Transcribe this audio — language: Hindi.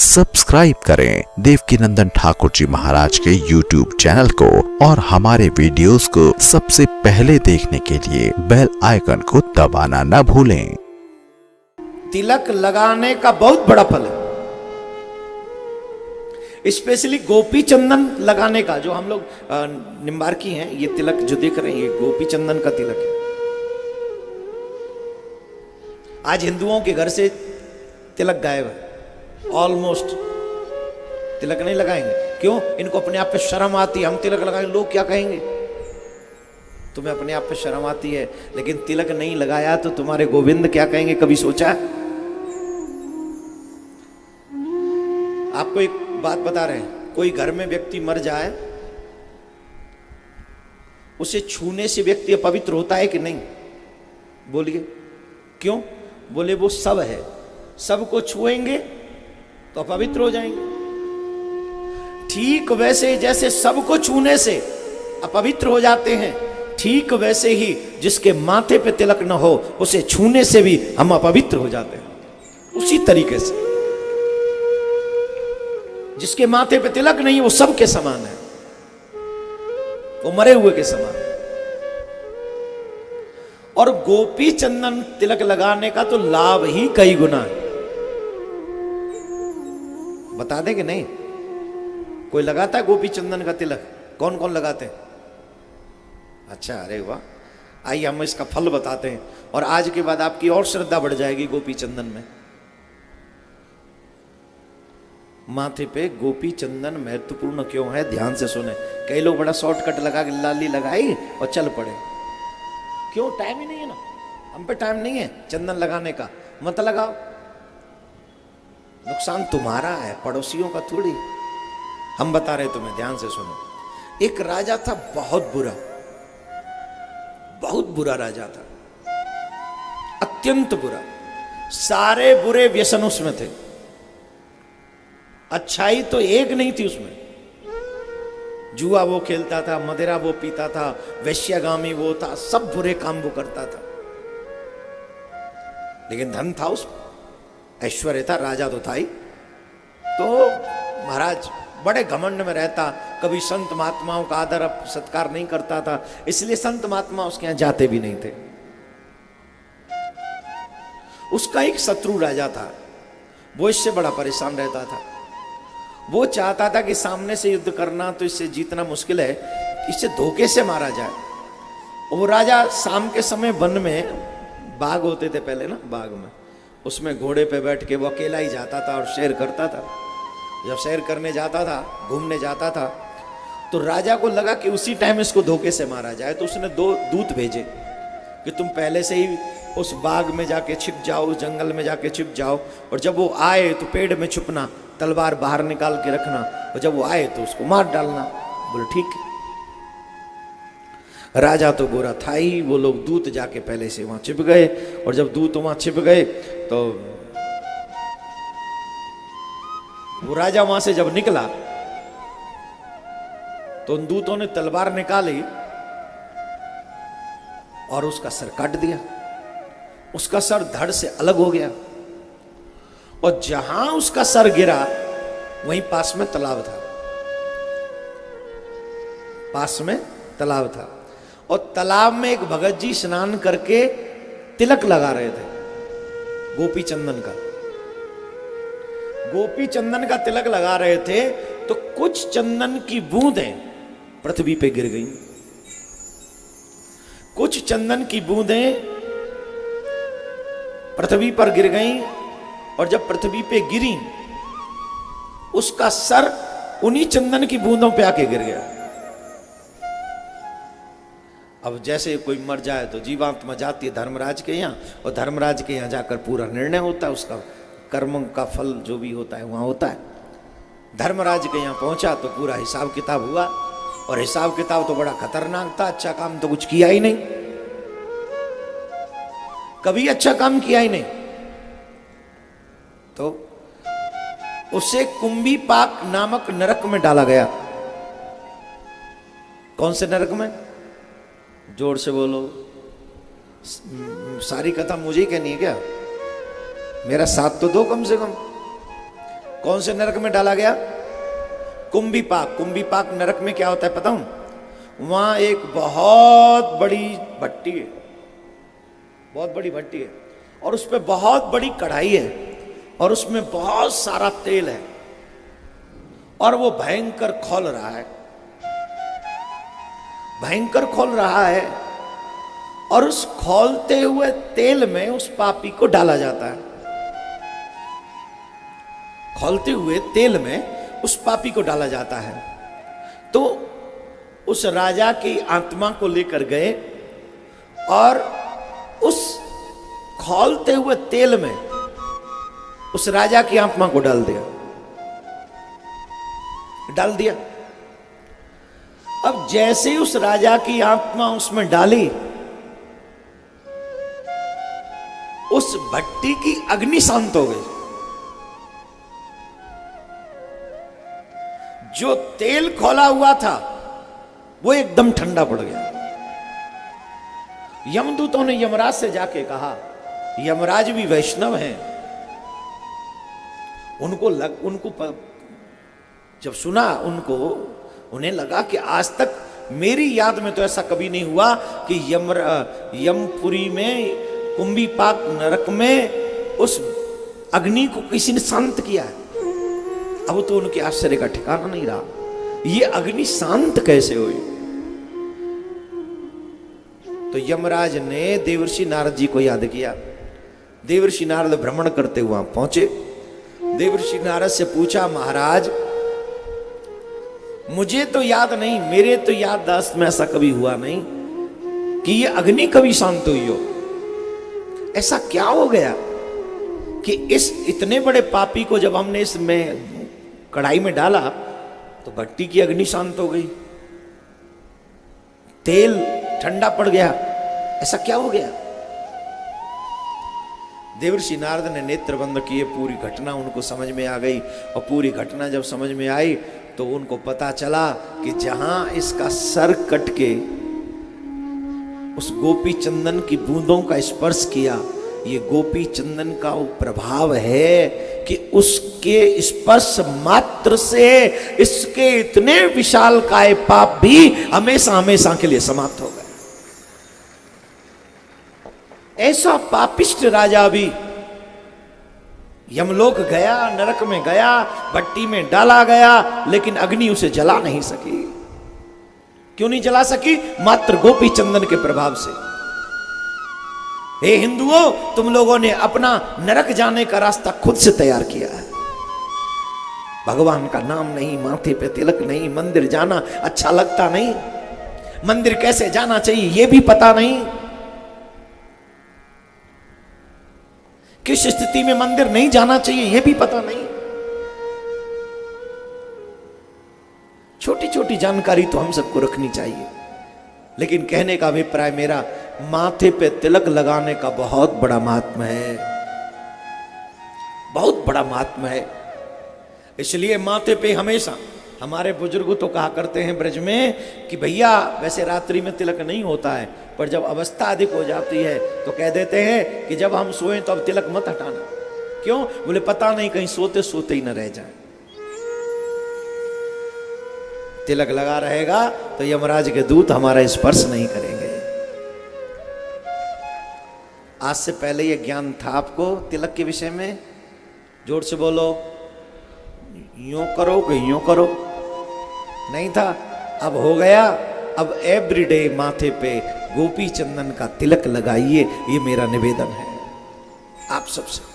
सब्सक्राइब करें देवकीनंदन ठाकुर जी महाराज के YouTube चैनल को और हमारे वीडियोस को सबसे पहले देखने के लिए बेल आइकन को दबाना न भूलें। तिलक लगाने का बहुत बड़ा फल है, स्पेशली गोपी चंदन लगाने का। जो हम लोग निम्बार्की हैं, ये तिलक जो देख रहे हैं ये गोपी चंदन का तिलक है। आज हिंदुओं के घर से तिलक गायब है, ऑलमोस्ट तिलक नहीं लगाएंगे। क्यों? इनको अपने आप पे शर्म आती है, हम तिलक लगाएंगे लोग क्या कहेंगे। तुम्हें अपने आप पे शर्म आती है, लेकिन तिलक नहीं लगाया तो तुम्हारे गोविंद क्या कहेंगे, कभी सोचा? आपको एक बात बता रहे हैं, कोई घर में व्यक्ति मर जाए, उसे छूने से व्यक्ति अपवित्र होता है कि नहीं? बोलिए क्यों? बोले वो सब है, सबको छुएंगे तो अपवित्र हो जाएंगे। ठीक वैसे जैसे सबको छूने से अपवित्र हो जाते हैं, ठीक वैसे ही जिसके माथे पे तिलक न हो उसे छूने से भी हम अपवित्र हो जाते हैं। उसी तरीके से जिसके माथे पे तिलक नहीं वो सब के समान है, वो मरे हुए के समान है। और गोपी चंदन तिलक लगाने का तो लाभ ही कई गुना है। बता दें कि नहीं? कोई लगाता है गोपी चंदन का तिलक? कौन कौन लगाते हैं? अच्छा, अरे वाह। आइए हम इसका फल बताते हैं और आज के बाद आपकी और श्रद्धा बढ़ जाएगी गोपी चंदन में। माथे पे गोपी चंदन महत्वपूर्ण क्यों है, ध्यान से सुने। कई लोग बड़ा शॉर्टकट लगा के लाली लगाई और चल पड़े। क्यों? टाइम ही नहीं है ना, हम पे टाइम नहीं है चंदन लगाने का। मत लगाओ, नुकसान तुम्हारा है, पड़ोसियों का थोड़ी। हम बता रहे तुम्हें, ध्यान से सुनो। एक राजा था, बहुत बुरा, बहुत बुरा राजा था, अत्यंत बुरा। सारे बुरे व्यसन उसमें थे, अच्छाई तो एक नहीं थी उसमें। जुआ वो खेलता था, मदिरा वो पीता था, वैश्यगामी वो था, सब बुरे काम वो करता था। लेकिन धन था उसमें, ऐश्वर्य था, राजा तो था ही। तो महाराज बड़े घमंड में रहता, कभी संत महात्माओं का आदर सत्कार नहीं करता था, इसलिए संत महात्मा उसके यहां जाते भी नहीं थे। उसका एक शत्रु राजा था, वो इससे बड़ा परेशान रहता था। वो चाहता था कि सामने से युद्ध करना तो इससे जीतना मुश्किल है, इससे धोखे से मारा जाए। वो राजा शाम के समय वन में, बाग होते थे पहले ना, बाग में, उसमें घोड़े पे बैठ के वो अकेला ही जाता था और सैर करता था। जब सैर करने जाता था, घूमने जाता था, तो राजा को लगा कि उसी टाइम इसको धोखे से मारा जाए। तो उसने 2 दूत भेजे कि तुम पहले से ही उस बाग में जाके छिप जाओ, उस जंगल में जाके छिप जाओ, और जब वो आए तो पेड़ में छुपना, तलवार बाहर निकाल के रखना, और जब वो आए तो उसको मार डालना। बोले ठीक है। राजा तो बुरा था ही, वो लोग दूत जाके पहले से वहां छिप गए, और जब दूत वहां छिप गए तो वो राजा वहां से जब निकला तो उन दूतों ने तलवार निकाली और उसका सर काट दिया। उसका सर धड़ से अलग हो गया, और जहां उसका सर गिरा वहीं पास में तालाब था, पास में तालाब था। और तालाब में एक भगत जी स्नान करके तिलक लगा रहे थे गोपी चंदन का। गोपी चंदन का तिलक लगा रहे थे तो कुछ चंदन की बूंदें पृथ्वी पे गिर गई। कुछ चंदन की बूंदें पृथ्वी पर गिर गई, और जब पृथ्वी पे गिरी उसका सर उन्हीं चंदन की बूंदों पे आके गिर गया। अब जैसे कोई मर जाए तो जीवात्मा जाती है धर्मराज के यहाँ, और धर्मराज के यहाँ जाकर पूरा निर्णय होता है, उसका कर्म का फल जो भी होता है वहां होता है। धर्मराज के यहाँ पहुंचा तो पूरा हिसाब किताब हुआ, और हिसाब किताब तो बड़ा खतरनाक था। अच्छा काम तो कुछ किया ही नहीं, कभी अच्छा काम किया ही नहीं। तो उसे कुंभी पाक नामक नरक में डाला गया। कौन से नरक में? जोर से बोलो, सारी कथा मुझे ही कहनी है क्या? मेरा साथ तो दो कम से कम। कौन से नरक में डाला गया? कुंभीपाक। कुंभीपाक नरक में क्या होता है पता हूं? वहां एक बहुत बड़ी भट्टी है, बहुत बड़ी भट्टी है, और उस पर बहुत बड़ी कढ़ाई है, और उसमें बहुत सारा तेल है, और वो भयंकर खौल रहा है, भयंकर खौल रहा है। और उस खौलते हुए तेल में उस पापी को डाला जाता है। खौलते हुए तेल में उस पापी को डाला जाता है। तो उस राजा की आत्मा को लेकर गए और उस खौलते हुए तेल में उस राजा की आत्मा को डाल दिया। अब जैसे ही उस राजा की आत्मा उसमें डाली, उस भट्टी की अग्नि शांत हो गई। जो तेल खोला हुआ था वो एकदम ठंडा पड़ गया। यमदूतों ने यमराज से जाके कहा, यमराज भी वैष्णव हैं, उनको जब सुना उन्हें लगा कि आज तक मेरी याद में तो ऐसा कभी नहीं हुआ कि यमपुरी में, कुंभीपाक नरक में उस अग्नि को किसी ने शांत किया है। अब तो उनके आश्चर्य का ठिकाना नहीं रहा, ये अग्नि शांत कैसे हुई? तो यमराज ने देवर्षि नारद जी को याद किया। देवर्षि नारद भ्रमण करते हुए वहां पहुंचे। देवर्षि नारद से पूछा, महाराज मुझे तो याद नहीं, मेरे तो याददाश्त में ऐसा कभी हुआ नहीं कि ये अग्नि कभी शांत हुई हो। ऐसा क्या हो गया कि इस इतने बड़े पापी को जब हमने इसमें कढ़ाई में डाला तो भट्टी की अग्नि शांत हो गई, तेल ठंडा पड़ गया, ऐसा क्या हो गया? देवर्षि नारद ने नेत्र बंद किए, पूरी घटना उनको समझ में आ गई। और पूरी घटना जब समझ में आई तो उनको पता चला कि जहां इसका सर कट के उस गोपी चंदन की बूंदों का स्पर्श किया, ये गोपी चंदन का वो प्रभाव है कि उसके स्पर्श मात्र से इसके इतने विशाल काय पाप भी हमेशा हमेशा के लिए समाप्त हो गए। ऐसा पापिष्ट राजा भी यमलोक गया, नरक में गया, भट्टी में डाला गया, लेकिन अग्नि उसे जला नहीं सकी। क्यों नहीं जला सकी? मात्र गोपी चंदन के प्रभाव से। हे हिंदुओं, तुम लोगों ने अपना नरक जाने का रास्ता खुद से तैयार किया है। भगवान का नाम नहीं, माथे पे तिलक नहीं, मंदिर जाना अच्छा लगता नहीं, मंदिर कैसे जाना चाहिए यह भी पता नहीं, किस स्थिति में मंदिर नहीं जाना चाहिए यह भी पता नहीं। छोटी छोटी जानकारी तो हम सबको रखनी चाहिए, लेकिन कहने का अभिप्राय मेरा, माथे पे तिलक लगाने का बहुत बड़ा महात्मा है, बहुत बड़ा महात्मा है। इसलिए माथे पे हमेशा, हमारे बुजुर्ग तो कहा करते हैं ब्रज में कि भैया वैसे रात्रि में तिलक नहीं होता है, पर जब अवस्था अधिक हो जाती है तो कह देते हैं कि जब हम सोएं तो अब तिलक मत हटाना। क्यों? बोले पता नहीं कहीं सोते सोते ही न रह जाए। तिलक लगा रहेगा तो यमराज के दूत हमारा स्पर्श नहीं करेंगे। आज से पहले ये ज्ञान था आपको तिलक के विषय में? जोर से बोलो। यूं करो कि यूं करो? नहीं था, अब हो गया। अब एवरीडे माथे पे गोपी चंदन का तिलक लगाइए, ये मेरा निवेदन है आप सबसे।